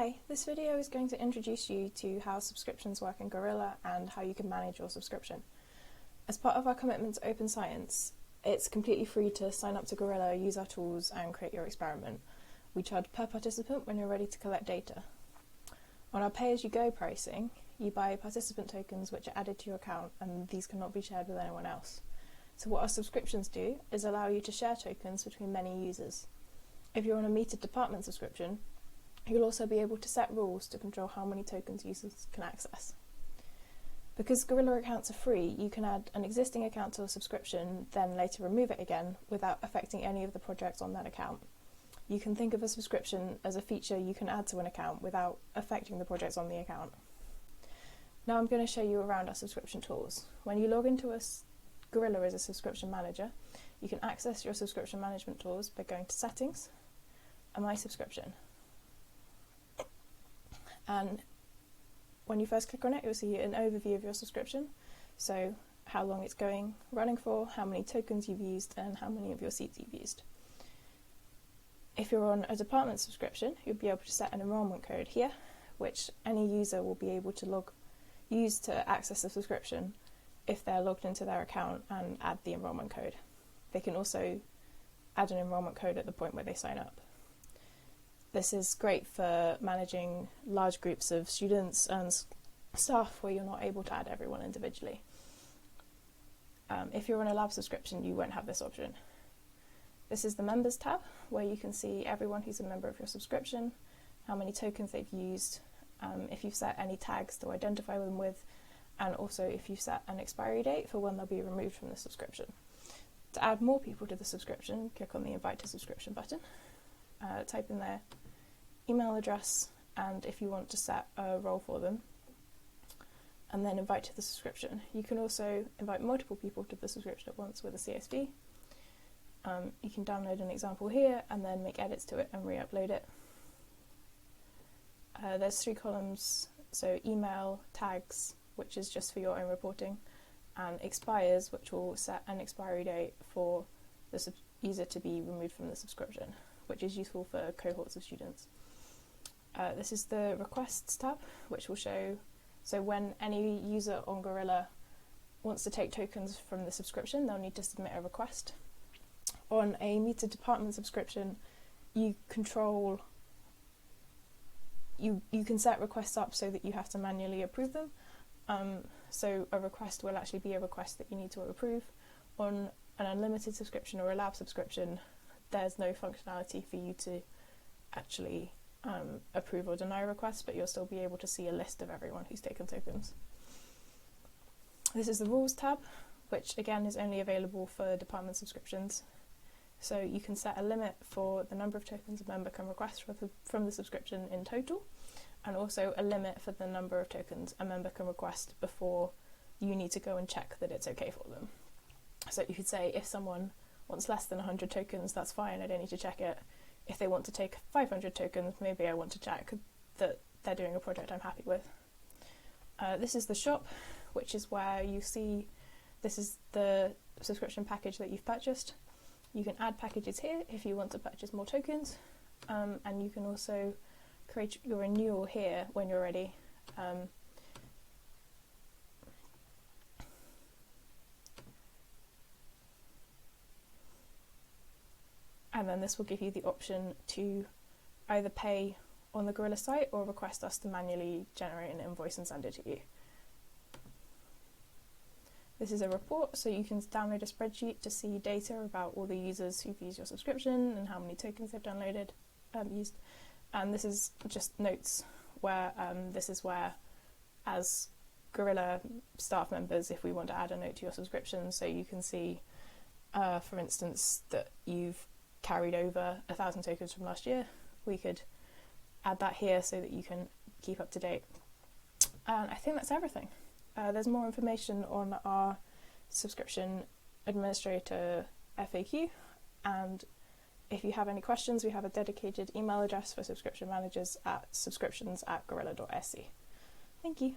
Hi, this video is going to introduce you to how subscriptions work in Gorilla and how you can manage your subscription. As part of our commitment to open science, it's completely free to sign up to Gorilla, use our tools and create your experiment. We charge per participant when you're ready to collect data. On our pay-as-you-go pricing, you buy participant tokens which are added to your account, and these cannot be shared with anyone else. So what our subscriptions do is allow you to share tokens between many users. If you're on a metered department subscription, you'll also be able to set rules to control how many tokens users can access. Because Gorilla accounts are free, you can add an existing account to a subscription, then later remove it again without affecting any of the projects on that account. You can think of a subscription as a feature you can add to an account without affecting the projects on the account. Now I'm going to show you around our subscription tools. When you log into Gorilla as a subscription manager, you can access your subscription management tools by going to Settings and My Subscription. And when you first click on it, you'll see an overview of your subscription. So how long it's running for, how many tokens you've used, and how many of your seats you've used. If you're on a department subscription, you'll be able to set an enrollment code here, which any user will be able to use to access the subscription if they're logged into their account and add the enrollment code. They can also add an enrollment code at the point where they sign up. This is great for managing large groups of students and staff where you're not able to add everyone individually. If you're on a lab subscription, you won't have this option. This is the Members tab, where you can see everyone who's a member of your subscription, how many tokens they've used, if you've set any tags to identify them with, and also if you've set an expiry date for when they'll be removed from the subscription. To add more people to the subscription, click on the Invite to Subscription button, type in their email address and if you want to set a role for them, and then invite to the subscription. You can also invite multiple people to the subscription at once with a CSV. You can download an example here and then make edits to it and re-upload it. There's 3 columns, so email, tags, which is just for your own reporting, and expires, which will set an expiry date for the user to be removed from the subscription, which is useful for cohorts of students. This is the Requests tab, which will show, so when any user on Gorilla wants to take tokens from the subscription, they'll need to submit a request. On a metered department subscription, you can set requests up so that you have to manually approve them. So a request will actually be a request that you need to approve. On an unlimited subscription or a lab subscription, there's no functionality for you to actually approve or deny requests, but you'll still be able to see a list of everyone who's taken tokens. This is the Rules tab, which again is only available for department subscriptions. So you can set a limit for the number of tokens a member can request from the subscription in total, and also a limit for the number of tokens a member can request before you need to go and check that it's okay for them. So you could say if someone wants less than 100 tokens, that's fine, I don't need to check it. If they want to take 500 tokens, maybe I want to check that they're doing a project I'm happy with. This is the shop, which is where you see this is the subscription package that you've purchased. You can add packages here if you want to purchase more tokens, and you can also create your renewal here when you're ready. And then this will give you the option to either pay on the Gorilla site or request us to manually generate an invoice and send it to you. This is a report, so you can download a spreadsheet to see data about all the users who've used your subscription and how many tokens they've used. And this is just notes where this is where, as Gorilla staff members, if we want to add a note to your subscription, so you can see, for instance, that you've carried over 1,000 tokens from last year, we could add that here so that you can keep up to date. And I think that's everything. There's more information on our subscription administrator FAQ, and if you have any questions, we have a dedicated email address for subscription managers at subscriptions@Gorilla.sc. Thank you.